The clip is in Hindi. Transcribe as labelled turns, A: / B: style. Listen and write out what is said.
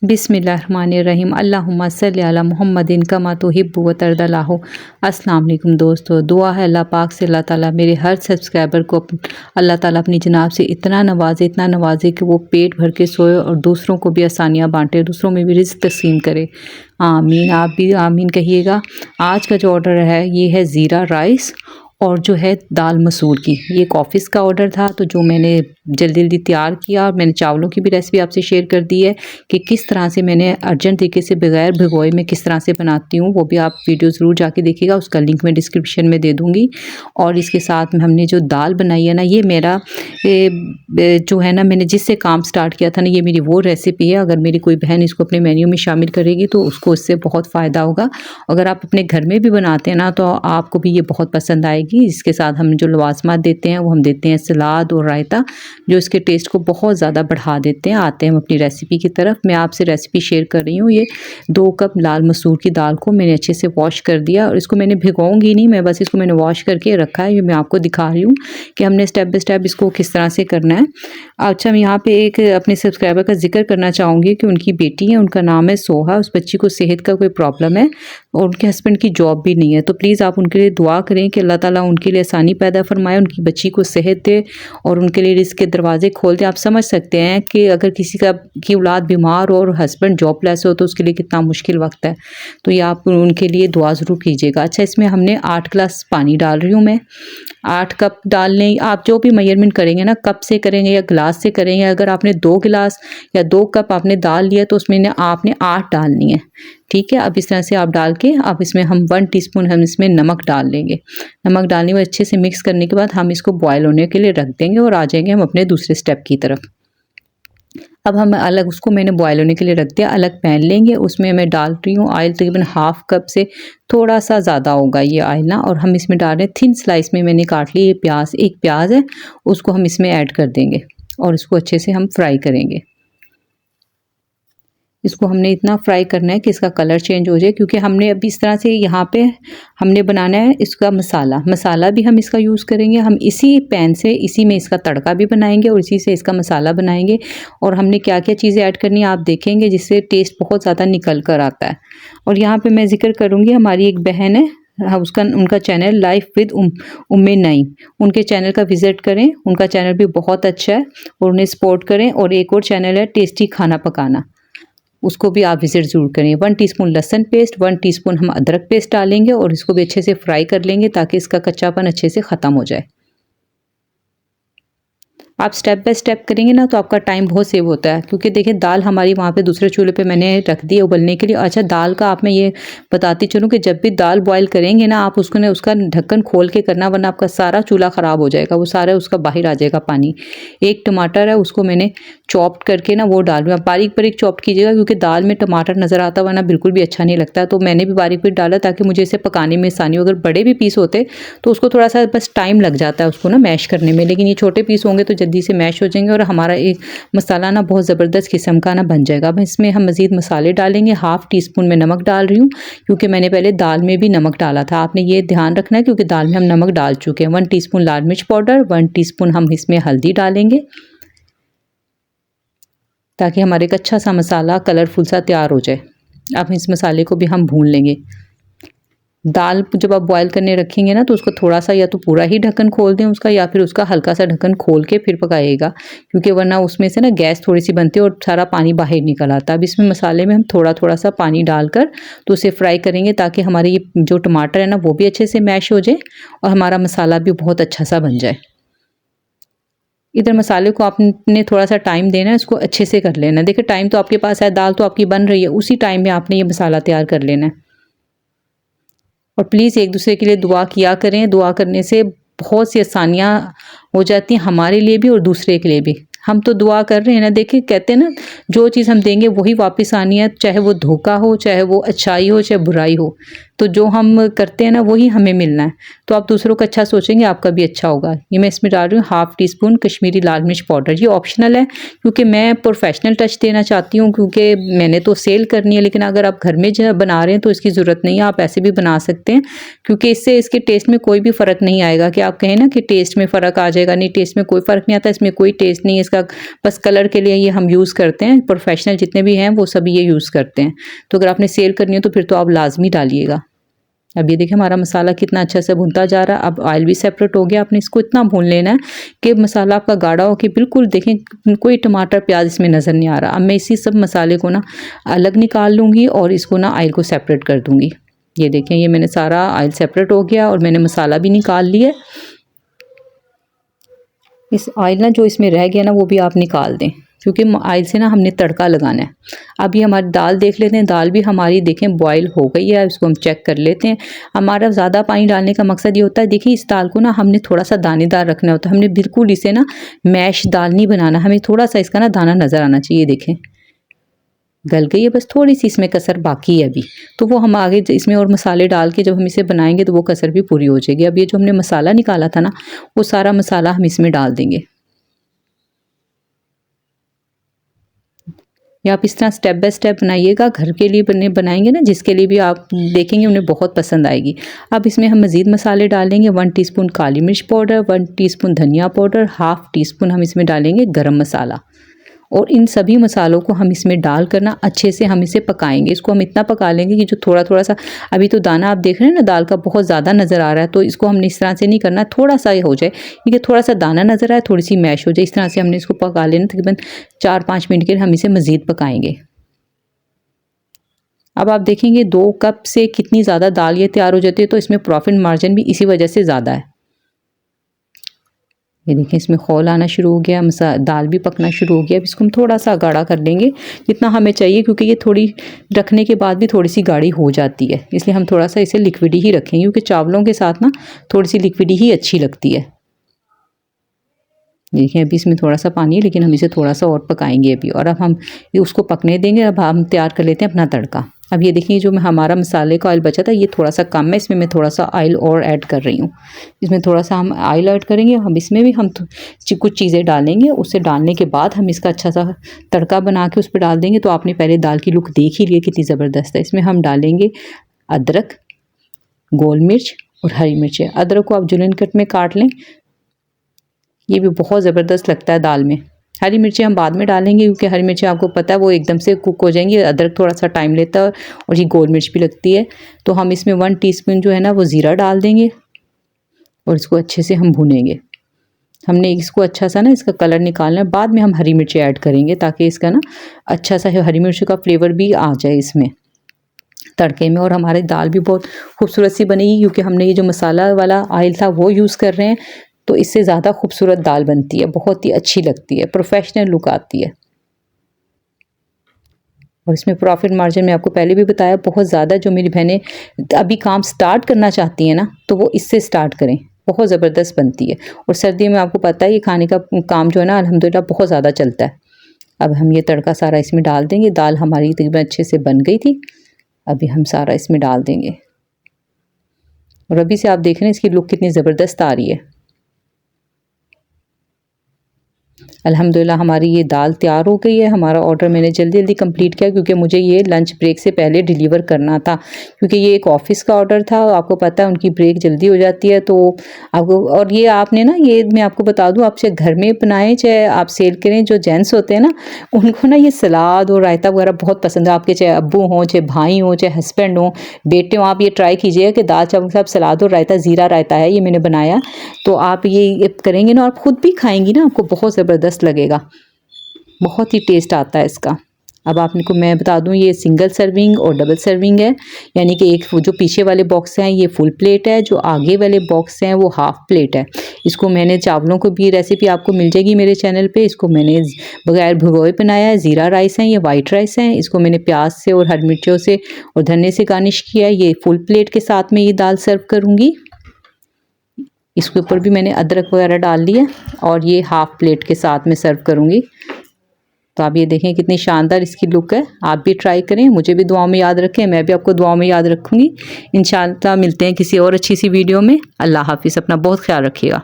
A: बिस्मिल्लाहिर्रहमानिर्रहीम अल्लाहुम्मा सल्ली अला मुहम्मदिन कमा तुहिब्बु व तर्दल्लाहु। अस्सलाम वालेकुम दोस्तों, दुआ है अल्लाह पाक से अल्लाह ताला मेरे हर सब्सक्राइबर को अल्लाह ताला अपनी जनाब से इतना नवाजे कि वो पेट भर के सोए और दूसरों को भी आसानियाँ बांटे, दूसरों में भी रिज़्क़ तक़सीम करे। आमीन। आप भी आमीन कहिएगा। आज का जो ऑर्डर है ये है ज़ीरा राइस और जो है दाल मसूर की। ये एक ऑफ़िस का ऑर्डर था तो जो मैंने जल्दी जल्दी तैयार किया। मैंने चावलों की भी रेसिपी आपसे शेयर कर दी है कि किस तरह से मैंने अर्जेंट तरीके से बगैर भिगोए में किस तरह से बनाती हूँ, वो भी आप वीडियो ज़रूर जाके देखिएगा। उसका लिंक मैं डिस्क्रिप्शन में दे दूँगी। और इसके साथ में हमने जो दाल बनाई है ना, ये मेरा जो है ना, मैंने जिससे काम स्टार्ट किया था ना, ये मेरी वो रेसिपी है। अगर मेरी कोई बहन इसको अपने मेन्यू में शामिल करेगी तो उसको इससे बहुत फ़ायदा होगा। अगर आप अपने घर में भी बनाते हैं ना तो आपको भी ये बहुत पसंद आएगी। इसके साथ हम जो लवाजमात देते हैं वो हम देते हैं सलाद और रायता, जो इसके टेस्ट को बहुत ज़्यादा बढ़ा देते हैं। आते हैं हम अपनी रेसिपी की तरफ। मैं आपसे रेसिपी शेयर कर रही हूँ। ये 2 कप लाल मसूर की दाल को मैंने अच्छे से वॉश कर दिया और इसको मैंने भिगोऊंगी नहीं, मैं बस इसको मैंने वॉश करके रखा है। ये मैं आपको दिखा रही हूँ कि हमने स्टेप बाय स्टेप इसको किस तरह से करना है। अच्छा, मैं यहाँ पे एक अपने सब्सक्राइबर का जिक्र करना चाहूँगी कि उनकी बेटी है, उनका नाम है सोहा। उस बच्ची को सेहत का कोई प्रॉब्लम है और उनके हस्बैंड की जॉब भी नहीं है, तो प्लीज़ आप उनके लिए दुआ करें कि अल्लाह ताला उनके लिए आसानी पैदा फरमाए, उनकी बच्ची को सेहत दे और उनके लिए रिज़्क़ के दरवाजे खोल दे। आप समझ सकते हैं कि अगर किसी की औलाद बीमार हो और हस्बैंड जॉबलेस हो तो उसके लिए कितना मुश्किल वक्त है। तो ये आप उनके लिए दुआ ज़रूर कीजिएगा। अच्छा, इसमें हमने 8 गिलास पानी डाल रही हूँ मैं। 8 कप डालने, आप जो भी मेजरमेंट करेंगे ना, कप से करेंगे या गिलास से करेंगे। अगर आपने 2 गिलास या 2 कप आपने दाल लिया तो उसमें आपने 8 डालनी है। ठीक है, अब इस तरह से आप डाल के अब इसमें हम 1 टीस्पून हम इसमें नमक डाल लेंगे। नमक डालने में अच्छे से मिक्स करने के बाद हम इसको बॉयल होने के लिए रख देंगे और आ जाएंगे हम अपने दूसरे स्टेप की तरफ। अब हम अलग उसको मैंने बॉयल होने के लिए रख दिया। अलग पैन लेंगे, उसमें मैं डाल रही हूँ ऑयल, तकरीबन हाफ कप से थोड़ा सा ज़्यादा होगा ये ऑयल ना। और हम इसमें डाल रहे हैं थिन स्लाइस में मैंने काट ली ये प्याज, एक प्याज है, उसको हम इसमें ऐड कर देंगे और इसको अच्छे से हम फ्राई करेंगे। इसको हमने इतना फ्राई करना है कि इसका कलर चेंज हो जाए, क्योंकि हमने अभी इस तरह से यहाँ पे हमने बनाना है इसका मसाला भी हम इसका यूज़ करेंगे। हम इसी पैन से इसी में इसका तड़का भी बनाएंगे और इसी से इसका मसाला बनाएंगे। और हमने क्या क्या चीज़ें ऐड करनी है आप देखेंगे, जिससे टेस्ट बहुत ज़्यादा निकल कर आता है। और यहाँ पर मैं जिक्र करूँगी, हमारी एक बहन है, हाँ, उनका चैनल लाइफ विद उम्मे नईम, उनके चैनल का विज़िट करें। उनका चैनल भी बहुत अच्छा है और उन्हें सपोर्ट करें। और एक और चैनल है टेस्टी खाना पकाना, उसको भी आप विज़िट ज़रूर करें। 1 टीस्पून लहसुन पेस्ट, 1 टीस्पून हम अदरक पेस्ट डालेंगे और इसको भी अच्छे से फ्राई कर लेंगे ताकि इसका कच्चापन अच्छे से ख़त्म हो जाए। आप स्टेप बाय स्टेप करेंगे ना तो आपका टाइम बहुत सेव होता है, क्योंकि देखिए दाल हमारी वहाँ पे दूसरे चूल्हे पे मैंने रख दी है उबलने के लिए। अच्छा, दाल का आप मैं ये बताती चलूँ कि जब भी दाल बॉयल करेंगे ना आप उसका ढक्कन खोल के करना, वरना आपका सारा चूल्हा ख़राब हो जाएगा, वो सारा उसका बाहर आ जाएगा पानी। एक टमाटर है, उसको मैंने चॉप्ड करके ना वो डाल, बारीक बारीक चॉप कीजिएगा, क्योंकि दाल में टमाटर नज़र आता हुआ ना बिल्कुल भी अच्छा नहीं लगता। तो मैंने भी बारीक बारीक डाला ताकि मुझे इसे पकाने में आसानी हो। अगर बड़े भी पीस होते तो उसको थोड़ा सा बस टाइम लग जाता है उसको ना मैश करने में, लेकिन ये छोटे पीस होंगे तो जल्दी से मैश हो जाएंगे और हमारा एक मसाला ना बहुत ज़बरदस्त किस्म का ना बन जाएगा। अब इसमें हम मज़ीद मसाले डालेंगे। हाफ़ टीस्पून में नमक डाल रही हूँ, क्योंकि मैंने पहले दाल में भी नमक डाला था। आपने ये ध्यान रखना है क्योंकि दाल में हम नमक डाल चुके हैं। 1 टीस्पून लाल मिर्च पाउडर, 1 टीस्पून हम इसमें हल्दी डालेंगे ताकि हमारे एक अच्छा सा मसाला कलरफुल सा तैयार हो जाए। अब इस मसाले को भी हम भून लेंगे। दाल जब आप बॉयल करने रखेंगे ना तो उसको थोड़ा सा या तो पूरा ही ढक्कन खोल दें उसका, या फिर उसका हल्का सा ढक्कन खोल के फिर पकाइएगा, क्योंकि वरना उसमें से ना गैस थोड़ी सी बनती है और सारा पानी बाहर निकल आता है। अब इसमें मसाले में हम थोड़ा थोड़ा सा पानी डालकर तो उसे फ्राई करेंगे ताकि हमारे ये जो टमाटर है ना वो भी अच्छे से मैश हो जाए और हमारा मसाला भी बहुत अच्छा सा बन जाए। इधर मसाले को आपने थोड़ा सा टाइम देना है, इसको अच्छे से कर लेना है। देखिए टाइम तो आपके पास है, दाल तो आपकी बन रही है, उसी टाइम में आपने ये मसाला तैयार कर लेना है। और प्लीज़ एक दूसरे के लिए दुआ किया करें। दुआ करने से बहुत सी आसानियाँ हो जाती हैं हमारे लिए भी और दूसरे के लिए भी। हम तो दुआ कर रहे हैं ना, देखिए कहते हैं ना, जो चीज़ हम देंगे वही वापस आनी है, चाहे वो धोखा हो, चाहे वो अच्छाई हो, चाहे बुराई हो। तो जो हम करते हैं ना वही हमें मिलना है। तो आप दूसरों का अच्छा सोचेंगे, आपका भी अच्छा होगा। ये मैं इसमें डाल रही हूँ हाफ टी स्पून कश्मीरी लाल मिर्च पाउडर। ये ऑप्शनल है क्योंकि मैं प्रोफेशनल टच देना चाहती हूँ, क्योंकि मैंने तो सेल करनी है। लेकिन अगर आप घर में जो बना रहे हैं तो इसकी ज़रूरत नहीं है, आप ऐसे भी बना सकते हैं, क्योंकि इससे इसके टेस्ट में कोई भी फ़र्क नहीं आएगा कि आप कहें ना कि टेस्ट में फ़र्क आ जाएगा। नहीं, टेस्ट में कोई फ़र्क नहीं आता, इसमें कोई टेस्ट नहीं है इसका, बस कलर के लिए ये हम यूज़ करते हैं। प्रोफेशनल जितने भी हैं वो सभी ये यूज़ करते हैं। तो अगर आपने सेल करनी हो तो फिर तो आप लाजमी डालिएगा। अब ये देखिए हमारा मसाला कितना अच्छा से भुनता जा रहा है। अब ऑयल भी सेपरेट हो गया। आपने इसको इतना भून लेना है कि मसाला आपका गाढ़ा हो कि बिल्कुल देखें कोई टमाटर प्याज इसमें नज़र नहीं आ रहा। अब मैं इसी सब मसाले को ना अलग निकाल लूँगी और इसको ना ऑयल को सेपरेट कर दूँगी। ये देखें, ये मैंने सारा ऑयल सेपरेट हो गया और मैंने मसाला भी निकाल लिया। इस ऑयल ना जो इसमें रह गया ना वो भी आप निकाल दें, क्योंकि ऑयल से ना हमने तड़का लगाना है। अभी हमारी दाल देख लेते हैं। दाल भी हमारी देखें बॉईल हो गई है। इसको हम चेक कर लेते हैं। हमारा ज़्यादा पानी डालने का मकसद ये होता है, देखिए इस दाल को ना हमने थोड़ा सा दानेदार रखना होता है। हमने बिल्कुल इसे ना मैश दाल नहीं बनाना, हमें थोड़ा सा इसका ना दाना नज़र आना चाहिए। देखें गल गई है, बस थोड़ी सी इसमें कसर बाकी है अभी। तो वो हम आगे इसमें और मसाले डाल के जब हम इसे बनाएंगे तो वो कसर भी पूरी हो जाएगी। अब ये जो हमने मसाला निकाला था ना, वो सारा मसाला हम इसमें डाल देंगे। या आप इस तरह स्टेप बाय स्टेप बनाइएगा। घर के लिए बनाएंगे ना, जिसके लिए भी आप देखेंगे उन्हें बहुत पसंद आएगी। अब इसमें हम मज़ीद मसाले डालेंगे। 1 टीस्पून काली मिर्च पाउडर, 1 टीस्पून धनिया पाउडर, हाफ टी स्पून हम इसमें डालेंगे गरम मसाला। और इन सभी मसालों को हम इसमें डाल कर ना अच्छे से हम इसे पकाएंगे। इसको हम इतना पका लेंगे कि जो थोड़ा थोड़ा सा, अभी तो दाना आप देख रहे हैं ना दाल का बहुत ज़्यादा नज़र आ रहा है, तो इसको हमने इस तरह से नहीं करना, थोड़ा सा ही हो जाए, क्योंकि थोड़ा सा दाना नज़र आए, थोड़ी सी मैश हो जाए, इस तरह से हमने इसको पका लेना। तकरीबन 4-5 मिनट के लिए हम इसे मज़ीद पकाएंगे। अब आप देखेंगे 2 कप से कितनी ज़्यादा दाल ये तैयार हो जाती है, तो इसमें प्रॉफिट मार्जिन भी इसी वजह से ज़्यादा है। ये देखिए इसमें खौल आना शुरू हो गया, दाल भी पकना शुरू हो गया। अब इसको हम थोड़ा सा गाढ़ा कर लेंगे जितना हमें चाहिए, क्योंकि ये थोड़ी रखने के बाद भी थोड़ी सी गाढ़ी हो जाती है, इसलिए हम थोड़ा सा इसे लिक्विड ही रखेंगे, क्योंकि चावलों के साथ ना थोड़ी सी लिक्विड ही अच्छी लगती है। देखिए अभी इसमें थोड़ा सा पानी है, लेकिन हम इसे थोड़ा सा और पकाएंगे अभी, और अब हम उसको पकने देंगे। अब हम तैयार कर लेते हैं अपना तड़का। अब ये देखिए जो हमारा मसाले का ऑयल बचा था ये थोड़ा सा कम है, इसमें मैं थोड़ा सा ऑयल और ऐड कर रही हूँ। इसमें थोड़ा सा हम ऑयल ऐड करेंगे। हम इसमें भी हम कुछ चीज़ें डालेंगे। उसे डालने के बाद हम इसका अच्छा सा तड़का बना के उस पर डाल देंगे। तो आपने पहले दाल की लुक देख ही ली कितनी ज़बरदस्त है। इसमें हम डालेंगे अदरक, गोल मिर्च और हरी मिर्च। अदरक को आप जुलियन कट में काट लें, ये भी बहुत ज़बरदस्त लगता है दाल में। हरी मिर्ची हम बाद में डालेंगे, क्योंकि हरी मिर्ची आपको पता है वो एकदम से कुक हो जाएंगी। अदरक थोड़ा सा टाइम लेता है और ये गोल मिर्च भी लगती है। तो हम इसमें 1 टीस्पून जो है ना वो ज़ीरा डाल देंगे और इसको अच्छे से हम भूनेंगे। हमने इसको अच्छा सा ना इसका कलर निकालना है, बाद में हम हरी मिर्ची ऐड करेंगे ताकि इसका ना अच्छा सा हरी मिर्च का फ्लेवर भी आ जाए इसमें तड़के में। और हमारी दाल भी बहुत खूबसूरत सी बनेगी, क्योंकि हमने ये जो मसाला वाला ऑयल था वो यूज़ कर रहे हैं, तो इससे ज़्यादा खूबसूरत दाल बनती है, बहुत ही अच्छी लगती है, प्रोफेशनल लुक आती है। और इसमें प्रॉफिट मार्जिन मैं आपको पहले भी बताया बहुत ज़्यादा। जो मेरी बहनें अभी काम स्टार्ट करना चाहती हैं ना, तो वो इससे स्टार्ट करें, बहुत ज़बरदस्त बनती है। और सर्दियों में आपको पता है ये खाने का काम जो है ना अल्हम्दुलिल्लाह बहुत ज़्यादा चलता है। अब हम ये तड़का सारा इसमें डाल देंगे। दाल हमारी तकरीबन अच्छे से बन गई थी, अभी हम सारा इसमें डाल देंगे। और अभी से आप देख रहे हैं इसकी लुक कितनी ज़बरदस्त आ रही है। अल्हम्दुलिल्लाह हमारी ये दाल तैयार हो गई है। हमारा ऑर्डर मैंने जल्दी जल्दी कंप्लीट किया, क्योंकि मुझे ये लंच ब्रेक से पहले डिलीवर करना था, क्योंकि ये एक ऑफ़िस का ऑर्डर था। आपको पता है उनकी ब्रेक जल्दी हो जाती है, तो आपको, और ये आपने ना ये मैं आपको बता दूँ, आप चाहे घर में बनाएं चाहे आप सेल करें, जो जेंट्स होते हैं ना उनको ना ये सलाद और रायता वगैरह बहुत पसंद है। आपके चाहे अब्बू हों, चाहे भाई हों, चाहे हस्बैंड हों, बेटे हों, आप ये ट्राई कीजिएगा कि दाल चावल के साथ सलाद और रायता, ज़ीरा रायता है ये मैंने बनाया, तो आप ये करेंगे ना, आप खुद भी खाएंगी ना, आपको बहुत ज़बरदस्त लगेगा, बहुत ही टेस्ट आता है इसका। अब आपको मैं बता दूं ये सिंगल सर्विंग और डबल सर्विंग है, यानी कि एक जो पीछे वाले बॉक्स हैं ये फुल प्लेट है, जो आगे वाले बॉक्स हैं वो हाफ प्लेट है। इसको मैंने चावलों को भी रेसिपी आपको मिल जाएगी मेरे चैनल पे। इसको मैंने बगैर भिगोए बनाया है। ज़ीरा राइस है, ये वाइट राइस है। इसको मैंने प्याज से और हरी मिर्चों से और धनिया से गार्निश किया है। ये फुल प्लेट के साथ में ये दाल सर्व करूँगी। इसके ऊपर भी मैंने अदरक वगैरह डाल लिया और ये हाफ प्लेट के साथ में सर्व करूँगी। तो आप ये देखें कितनी शानदार इसकी लुक है। आप भी ट्राई करें, मुझे भी दुआओं में याद रखें, मैं भी आपको दुआओं में याद रखूँगी। इंशाअल्लाह मिलते हैं किसी और अच्छी सी वीडियो में। अल्लाह हाफिज़, अपना बहुत ख्याल रखिएगा।